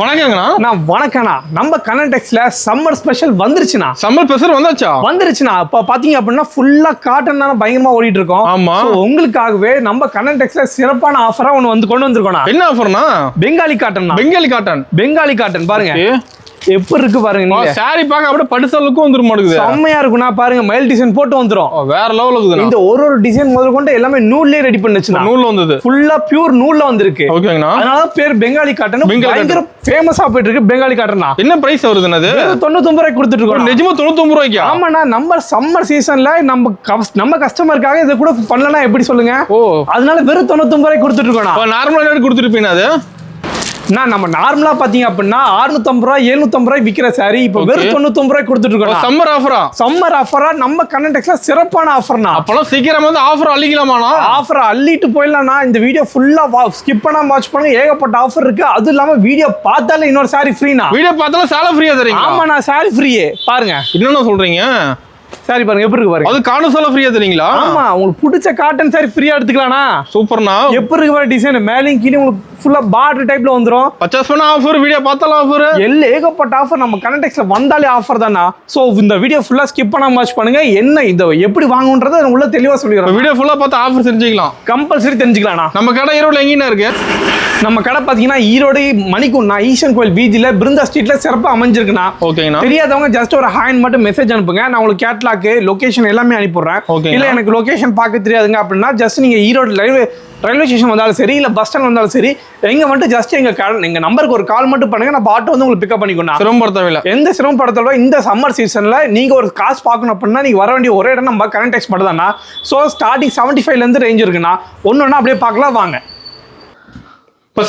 வணக்கங்கண்ணா. நான் வணக்கண்ணா. நம்ம கண்ணன் டெக்ஸ்ல சம்மர் ஸ்பெஷல் வந்துருச்சுண்ணா. சம்மர் ஸ்பெஷல் வந்துருச்சுண்ணா. இப்போ பாத்தீங்க அப்படின்னா ஃபுல்லா காட்டன் தானே பயங்கரமா ஓடிட்டு இருக்கோம். ஆமா. உங்களுக்காகவே நம்ம கண்ணன் டெக்ஸ்ல சிறப்பான ஆஃபரா ஒன்னு வந்து கொண்டு வந்திருக்கோம். என்ன ஆஃபர்னா? பெங்காலி காட்டன் பாருங்க எப்படி இருக்கு பாருங்க. சாரி பாக்க அப்படியே படுசலுக்கும் வந்துரும் மாட்டேங்குது. செம்மையா இருக்குண்ணா. பாருங்க மயில் டிசைன் போட்டு வந்துரும். வேற லெவல் இருக்குது. இந்த ஒரு டிசைன் முதல் கொண்டு எல்லாமே நூல்லே ரெடி பண்ணுச்சுண்ணா. நூல்ல வந்தது. ஃபுல்லா பியூர் நூல்ல வந்திருக்கு. ஓகேங்கண்ணா. அதனால பேர் பெங்காலி காட்டன். பயங்கர ஃபேமஸா போயிட்டு இருக்கு பெங்காலி காட்டன்னா. என்ன பிரைஸ் வருதுன்னா? அது 99 ரூபாய்க்கு கொடுத்துட்டு இருக்கோம். நிஜமா 99 ரூபாய்க்கு? ஆமாண்ணா. நம்ம சம்மர் சீசன்ல நம்ம கஸ்டமருக்காக இதை கூட பண்ணலன்னா எப்படி சொல்லுங்க? அதனால வெறும் 99 ரூபாய்க்கு கொடுத்துட்டு இருக்கோம். நார்மலா ரேட் கொடுத்துருப்பீங்க. அது நம்ம நார்மலா பாத்தீங்க அப்படின்னா 650 ரூபாய் 750 ரூபாய் விக்கிற சாரி இப்ப வெறும் 99 ரூபாய் கொடுத்துட்டு இருக்கோம். சம்மர் ஆஃபரா நம்ம கண்ணன் டெக்ஸ்ல சிறப்பான ஆஃபர்னா. அப்பலாம் சீக்கிரமா வந்து ஆஃபர் அள்ளிக்கலாமாண்ணா? ஆஃபர் அள்ளிட்டு போயிடலாம்னா. இந்த வீடியோ ஃபுல்லா ஸ்கிப் பண்ணாம வாட்ச் பண்ணுங்க. ஏகப்பட்ட ஆஃபர் இருக்கு. அது இல்லாம வீடியோ பார்த்தாலே இன்னொரு சாரி ஃப்ரீனா. வீடியோ பார்த்தாலும் சாரி ஃப்ரீயா தரீங்க? ஆமாண்ணா, சாரி ஃப்ரீயே. பாருங்க என்னென்ன சொல்றீங்க. சாரி பாருங்க எப்படி இருக்கு பாருங்க. அது காணும் சால ஃப்ரீயா தரீங்களா? ஆமா, உங்களுக்கு பிடிச்ச காட்டன் சாரி ஃப்ரீயா எடுத்துக்கலாம்னா. சூப்பர்ண்ணா. எப்படி இருக்கு பாருங்க டிசைன். மேலையும் கீழே உங்களுக்கு ஃபுல்லா பார்டர் டைப்ல வந்துரும். பர்ச்சேஸ் பண்ண ஆஃபர், வீடியோ பார்த்தாலும் ஆஃபர், ஏகப்பட்ட ஆஃபர். நம்ம கண்ணன் டெக்ஸ்ல வந்தாலே ஆஃபர் தானா. சோ இந்த வீடியோ ஃபுல்லா ஸ்கிப் பண்ணாம வாட்ச் பண்ணுங்க. என்ன இந்த எப்படி வாங்குன்றத உள்ள தெளிவா சொல்லிடுறேன். வீடியோ ஃபுல்லா பார்த்து ஆஃபர் தெரிஞ்சுக்கலாம். கம்பல்சரி தெரிஞ்சுக்கலாம்னா. நம்ம கடை ஈரோடுல எங்கேனா இருக்கு? நம்ம கடை பாத்தீங்கன்னா ஈரோடு மணிக்குண்ணா ஈசன் கோயில் வீதியில பிருந்தா ஸ்ட்ரீட்ல சிறப்பா அமைஞ்சிருக்குண்ணா. ஓகேங்கண்ணா. தெரியாதவங்க ஜஸ்ட் ஒரு ஹேண்ட் மட்டும் மெசேஜ் அனுப்புங்க. நான் உங்களுக்கு கேட்லாக் லொகேஷன் எல்லாமே அனுப்பிடுறேன். இல்ல எனக்கு லொகேஷன் பார்க்க தெரியாதுங்க அப்படின்னா ஜஸ்ட் நீங்க ஈரோடு ரயில்வே ஸ்டேஷன் வந்தாலும் சரி, இல்ல பஸ் ஸ்டாண்ட் வந்தாலும் சரி, எங்க மட்டும் ஜஸ்ட் எங்க நம்பருக்கு ஒரு கால் மட்டும் பண்ணுங்க. நான் ஆட்டோ வந்து உங்களுக்கு பிக்கப் பண்ணிக்கணும். சிரமப்படுத்தவில்லை. எந்த சிரமப்படுத்தல. இந்த சம்மர் சீசன்ல நீங்க ஒரு காசு பார்க்கணும் அப்படின்னா நீங்க வர வேண்டிய ஒரே இடம் நம்ம கண்ணன் டெக்ஸ் மட்டும் தானா. ஸோ ஸ்டார்டிங் 75 இருந்து ரேஞ்ச் இருக்குண்ணா. ஒன்னு அப்படியே பார்க்கலாம் வாங்க. இப்போ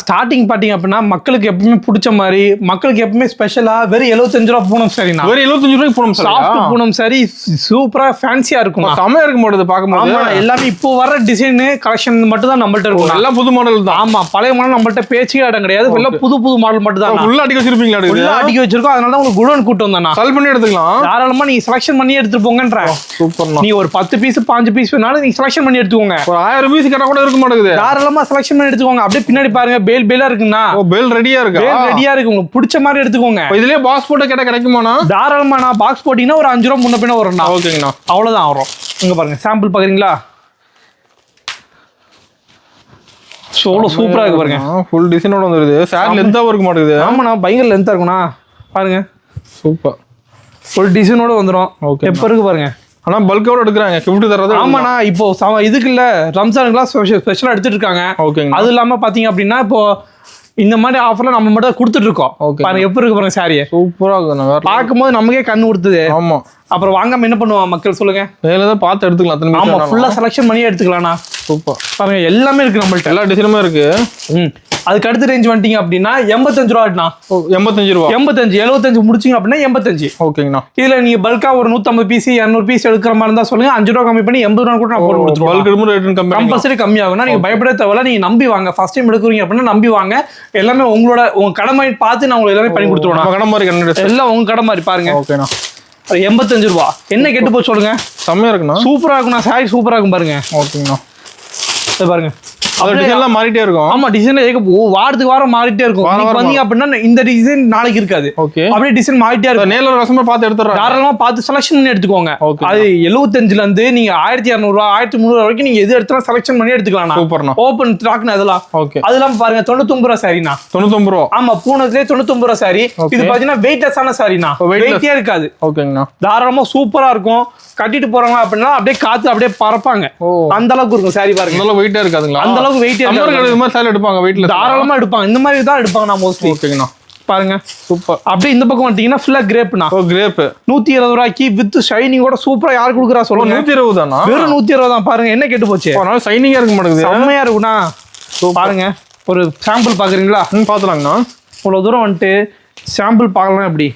ஸ்டார்டிங் பாத்தீங்க அப்படின்னா மக்களுக்கு எப்பவுமே பிடிச்ச மாதிரி, மக்களுக்கு எப்பவுமே ஸ்பெஷலா வெறும் 75 ரூபாய் பூனம் சாரி. வெறும் 75 ரூபாய்க்கு Poonam sorry. Soft Poonam sorry சூப்பரா ஃபேன்சியா இருக்கும். செமையா இருக்கும் போது பாக்கும்போது. ஆமா, எல்லாமே இப்போ வர டிசைன் கலெக்ஷன் மட்டும் தான் நம்மள்ட்ட இருக்கும். எல்லாம் புது மாடல் தான். ஆமா, பழைய மாடல் நம்மள்ட்ட பேச்சுக்கே இடம் கிடையாது. எல்லாம் புது மாடல் மட்டும் தான். உள்ள அடிக்க வச்சிருப்பீங்களா? உள்ள அடிக்க வச்சிருக்கோம். அதனால தான் உங்களுக்கு குடோன் கூட்டு வந்தானா. செல் பண்ணி எடுத்துக்கலாம். தாராளமா நீங்க செலக்ஷன் பண்ணி எடுத்துட்டு போங்கன்ற. சூப்பர்ண்ணா. நீ ஒரு 10 பீஸ் 5 பீஸ் வேணாலும் நீங்க செலக்ஷன் பண்ணி எடுத்துக்கோங்க. ஒரு 1000 பீஸ் கடை கூட இருக்க மாட்டேங்குது. தாராளமா செலக்ஷன் பண்ணி எடுத்துக்கோங்க. அப்படியே பின்னாடி பாருங்க பேலா இருக்குண்ணா. பேல் ரெடியா இருக்கு. ரெடியா இருக்கு. உங்களுக்கு பிடிச்ச மாதிரி எடுத்துக்கோங்க. இதுலயே பாக்ஸ் போட்டு கேட்டா கிடைக்குமாண்ணா? தாராளமாண்ணா. பாக்ஸ் போட்டீங்கன்னா ஒரு 5 ரூபா முன்ன பின்ன வரும்ண்ணா. ஓகேங்கண்ணா. அவ்வளவுதான் வரும். இங்க பாருங்க சாம்பிள் பாக்குறீங்களா? சூப்பரா இருக்கு பாருங்க. ஃபுல் டிசைனோட வந்துருது. சாரி லென்த்தா இருக்க மாட்டேங்குது. ஆமாண்ணா, பயங்கர லென்த்தா இருக்குண்ணா. பாருங்க சூப்பர். ஃபுல் டிசைனோட வந்துரும். எப்ப இருக்கு பாருங்க. ஆனா பல்கோட எடுக்கிறாங்க. கிஃப்ட் தரது. ஆமாண்ணா. இப்போ இதுக்கு இல்ல ரம்ஜானுக்குலாம் ஸ்பெஷலா எடுத்துட்டு இருக்காங்க. ஓகேங்க. அது இல்லாம பாத்தீங்க அப்படின்னா இப்போ இந்த மாதிரி ஆஃபர்ல நம்ம மட்டும் கொடுத்துட்டு இருக்கோம். பாருங்க எப்படி இருக்கு பாருங்க சாரியை. சூப்பரா இருக்கு. பார்க்கும்போது நமக்கே கண்ணு கொடுத்தது. ஆமா. அப்புறம் வாங்காம என்ன பண்ணுவாங்க மக்கள் சொல்லுங்க? மேலதான் பார்த்து எடுத்துக்கலாம். ஆமா, ஃபுல்லா செலக்ஷன் பண்ணி எடுத்துக்கலாம்ண்ணா. சூப்பர். பாருங்க எல்லாமே இருக்கு நம்மள்ட்ட. எல்லா டிசைனுமே இருக்கு. அதுக்கு அடுத்த ரேஞ்ச் வந்துட்டீங்க அப்படின்னா 85 ரூபாய்ண்ணா. 85 ரூபா. 75 முடிச்சிங்க அப்படின்னா 85. ஓகேங்கண்ணா. இதுல நீங்க பல்கா ஒரு 150 பீஸ் 200 பீஸ் எடுக்கிற மாதிரி இருந்தா சொல்லுங்க. 5 ரூபா கம்மி பண்ணி 80 ரூபா கூட நான் போட்டு கொடுத்துருவோம். கம்பல்சரி கம்மியாகும்னா நீங்க பயப்பட தேவையில்ல. நீங்க நம்பி வாங்க. ஃபர்ஸ்ட் டைம் எடுக்கிறீங்க அப்படின்னா நம்பி வாங்க. எல்லாமே உங்க கடை மாதிரி பார்த்து நான் உங்களுக்கு எல்லாமே பண்ணி கொடுத்துருவோம். கடை மாதிரி எல்லாம் உங்க கடை மாதிரி பாருங்க. ஓகேண்ணா. 85 ரூபா. என்ன கெட்டு போய் சொல்லுங்க. செம்மையா இருக்குண்ணா. சூப்பரா இருக்குண்ணா. சாரி சூப்பரா இருக்கும் பாருங்க. ஓகேங்கண்ணா. பாருங்க டிசைன்லாம் மாறிட்டே இருக்கும். ஆமா, டிசைன் வாரத்துக்கு வாரம் மாறிட்டே இருக்கும். வந்தீங்க அப்படின்னா இந்த டிசைன் நாளைக்கு இருக்காது. அப்படியே டிசைன் மாறிட்டே இருக்கும். நேர்ல கஸ்டமர் பார்த்து எடுத்துறோம். தாராளமா பார்த்து செலக்ஷன் பண்ணி எடுத்துக்கோங்க. அது 75ல இருந்து நீங்க 1200 ரூபா 1300 வரைக்கும் நீங்க எது எடுத்தாலும் செலக்ஷன் பண்ணி எடுத்துக்கலாம். சூப்பர்ண்ணா. ஓபன் ஸ்டாக்னா அதெல்லாம். ஓகே. அதெல்லாம் பாருங்க 99 ரூபா சாரினா. 99 ரூபா. ஆமா, பூனத்திலே 99 ரூபா சாரி. இது பாத்தீங்கன்னா வெயிட்லெஸ்ஸான சாரினா. வெயிட்டே இருக்காது. ஓகேங்கண்ணா. தாராளமா சூப்பரா இருக்கும். கட்டிட்டு போறாங்க அப்படின்னா அப்படியே காத்து அப்படியே பறப்பாங்க. அந்த அளவுக்கு இருக்கும் சாரி பாருங்க. நல்ல வெயிட்டா இருக்காதுங்களா? அந்த அளவுக்கு வெயிட்டே இருக்காது. இந்த மாதிரி சாரி எடுப்பாங்க வெயிட்ல. தாராளமா எடுப்பாங்க. இந்த மாதிரி தான் எடுப்பாங்க நான் மோஸ்ட்லி. ஓகேங்கண்ணா. பாருங்க சூப்பர். அப்படியே இந்த பக்கம் வந்துட்டீங்கன்னா ஃபுல்லா கிரேப்னா. கிரேப் 120 ரூபாய்க்கு வித் ஷைனிங்கோட சூப்பரா யார் கொடுக்குறா சொல்லுங்க? 120 தானா? வெறும் 120 தான். பாருங்க என்ன கெட்டு போச்சு. அதனால ஷைனிங்கா இருக்க மாட்டேங்குது. செம்மையா இருக்குண்ணா. பாருங்க ஒரு சாம்பிள் பாக்குறீங்களா? பாத்துலாங்கண்ணா. இவ்வளவு தூரம் வந்துட்டு சாம்பிள் பார்க்கலாம். எப்படி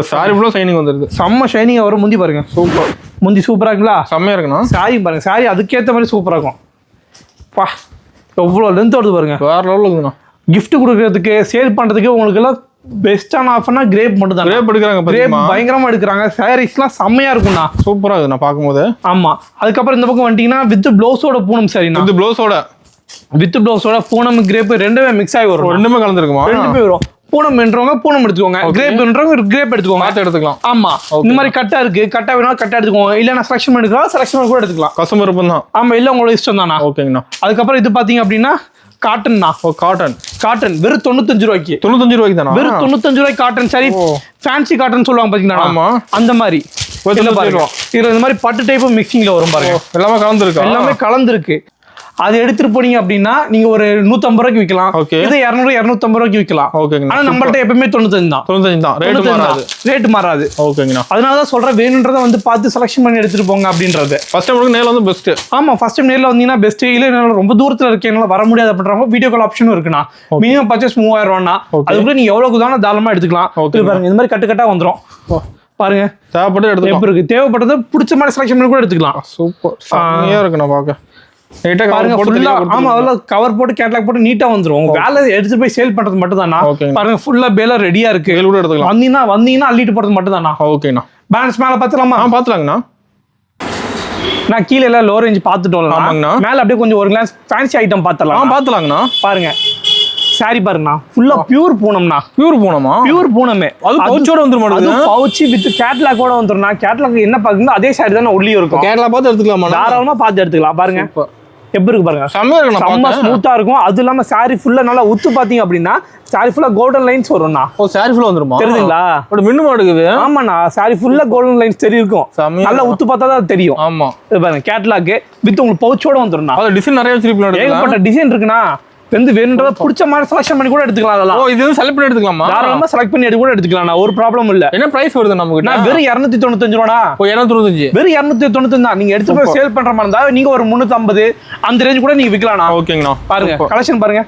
சாரி ஃபுல்லா ஷைனிங் வந்துருது. செம்ம ஷைனிங்கா வரும். முந்தி பாருங்க. சூப்பர். முந்தி சூப்பரா இருக்குங்களா? செம்மையா இருக்குண்ணா. சாரி பாருங்க. சாரி அதுக்கேற்ற மாதிரி சூப்பரா இருக்கும். பா எவ்வளோ லென்த் வருது பாருங்க. வேற லெவலில் இருக்குண்ணா. கிஃப்ட் கொடுக்கறதுக்கு சேல் பண்றதுக்கு உங்களுக்கு எல்லாம் பெஸ்டான ஆஃபர்னா கிரேப் மட்டும் தான். கிரேப் எடுக்கறாங்க. கிரேப் பயங்கரமா எடுக்கறாங்க. சாரீஸ்லாம் செம்மையா இருக்கும்ண்ணா. சூப்பரா இருக்கு நான் பாக்கும்போது. ஆமா. அதுக்கப்புறம் இந்த பக்கம் வந்துட்டீங்கன்னா வித் ப்ளவுஸோட பூனம் சாரினா. வித் ப்ளவுஸோட வித் ப்ளவுஸோட பூனம் கிரேப் ரெண்டுமே மிக்ஸ் ஆகி வரும். ரெண்டுமே கலந்துருக்குமா? ரெண்டுமே வரும். பூனம் என்றவங்க பூனம் எடுத்துக்கோங்க, கிரேப் என்றவங்க கிரேப் எடுத்துக்கோங்க. பார்த்து எடுத்துக்கலாம். ஆமா, இந்த மாதிரி கட்டா இருக்கு, கட்டா வேணாலும் கட்டா எடுத்துக்கோங்க. இல்ல நான் செலக்ஷன் பண்ணிக்கலாம், செலக்ஷன் கூட எடுத்துக்கலாம். கஸ்டமர் விருப்பம் தான். ஆமா, இல்ல உங்களோட இஷ்டம் தானா. ஓகேங்கண்ணா. அதுக்கப்புறம் இது பாத்தீங்க அப்படின்னா காட்டன்ண்ணா. காட்டன் வெறும் 95 ரூபாய்க்கு. 95 ரூபாய்க்கு தானா? வெறும் 95 ரூபாய்க்கு காட்டன் சாரி. ஃபேன்சி காட்டன் சொல்லுவாங்க பாத்தீங்களா? ஆமா, அந்த மாதிரி. இதுல இந்த மாதிரி பட்டு டைப் மிக்சிங்ல வரும் பாருங்க. எல்லாமே கலந்துருக்கு. எல்லாமே கலந்துருக்கு. அது எடுத்துட்டு போனீங்க அப்படின்னா நீங்க ஒரு 150 ரூபாய்க்கு விற்கலாம். இது 200 250 ரூபாய்க்கு விற்கலாம். ஓகேங்க. ஆனா நம்மள்ட்ட எப்பவுமே 95 தான். 95 தான். ரேட் மாறாது. ஓகேங்கண்ணா. அதனால தான் சொல்றேன், வேணுன்றதை வந்து பார்த்து செலக்ஷன் பண்ணி எடுத்துட்டு போங்க அப்படின்றது. ஃபர்ஸ்ட் டைம் நேர்ல வந்து பெஸ்ட். ஆமா, ஃபர்ஸ்ட் டைம் நேர்ல வந்தீங்கன்னா பெஸ்ட். இல்ல என்னால ரொம்ப தூரத்துல இருக்கேன், என்னால வர முடியாது அப்படின்றவங்க வீடியோ கால் ஆப்ஷனும் இருக்குண்ணா. மினிமம் பர்ச்சேஸ் 3000 ரூபாய்னா அதுக்குள்ள நீங்க எவ்வளவுக்கு தானே தாராளமா எடுத்துக்கலாம். பாருங்க, இந்த மாதிரி கட்டு வந்துரும் பாருங்க. தேவைப்பட்டு எடுத்துக்கலாம். எப்படி இருக்கு, தேவைப்பட்டது பிடிச்ச மாதிரி செலக்ஷன் பண்ணி கூட எடுத்துக்கலாம். சூப்பர், செமையா இருக்கு. நான் பாக்க கவர் போட்டு கேட்டலாக் போட்டு நீட்டா வந்துரும். உங்க வேலை எடுத்து போய் சேல் பண்றது மட்டும் தானா. பாருங்க, ஃபுல்லா பேல ரெடியா இருக்கு. வந்தீங்கன்னா அள்ளிட்டு போறது மட்டும் தானா. ஓகேண்ணா. பேலன்ஸ் மேல பாத்துலாமா? பாத்துலாங்கண்ணா. நான் கீழே எல்லாம் லோ ரேஞ்ச் பாத்துட்டோம்ல, மேல அப்படியே கொஞ்சம் ஒரு கிளாஸ் ஃபேன்சி ஐட்டம் பாத்துலாம். பாத்துலாங்கண்ணா. பாருங்க, சாரி பாருங்கண்ணா, ஃபுல்லா பியூர் பூனம்ண்ணா. பியூர் பூனமே. அது பவுச்சோட வந்துரும். அது பவுச் வித் கேட்லாக்கோட வந்துரும்ண்ணா. கேட்லாக் என்ன பாக்குறீங்களோ அதே சாரி தானே உள்ளே இருக்கும். கேட்லாக் பார்த்து எடுத்துக்கலாமா? தாராளமா பார்த்து எடுத்துக்கலாம். பாருங்க எப்படி இருக்கு பாருங்க, செம்ம ஸ்மூத்தா இருக்கும். அது இல்லாம சாரி ஃபுல்லா நல்லா உத்து பாத்தீங்க அப்படின்னா சாரி ஃபுல்லா கோல்டன் லைன்ஸ் வரும்ண்ணா. சாரி ஃபுல்லா வந்துருமா? தெரியுதுங்களா? மின்னு மாடுக்குது. ஆமாண்ணா, சாரி ஃபுல்லா கோல்டன் லைன்ஸ் தெரியும். நல்லா உத்து பார்த்தா தான் தெரியும். ஆமா, இது பாருங்க, கேட்லாக் வித் உங்களுக்கு பவுச்சோட வந்துரும்ண்ணா. அது டிசைன் நிறைய வச்சிருப்பீங்க. ஏகப்பட்ட டிசைன் இருக்குண்ணா. வேணுன்றத பிடிச்ச மாதிரி செலக்ஷன் பண்ணி கூட எடுத்துக்கலாம். அதெல்லாம் இது வந்து செலக்ட் பண்ணி எடுத்துக்கலாமா? தாராளமா செலக்ட் பண்ணி கூட எடுத்துக்கலாம். ஒரு ப்ராப்ளம் இல்ல. என்ன பிரைஸ் வருது நமக்கு? வெறும் 295 ரூபாடா. 295. வெறும் 295 தான். நீங்க எடுத்து போய் சேல் பண்ற மாதிரி இருந்தா நீங்க ஒரு 350 அந்த ரேஞ்ச் கூட நீங்க விக்கலாம்ண்ணா. ஓகேங்கண்ணா. பாருங்க, கலெக்ஷன் பாருங்க.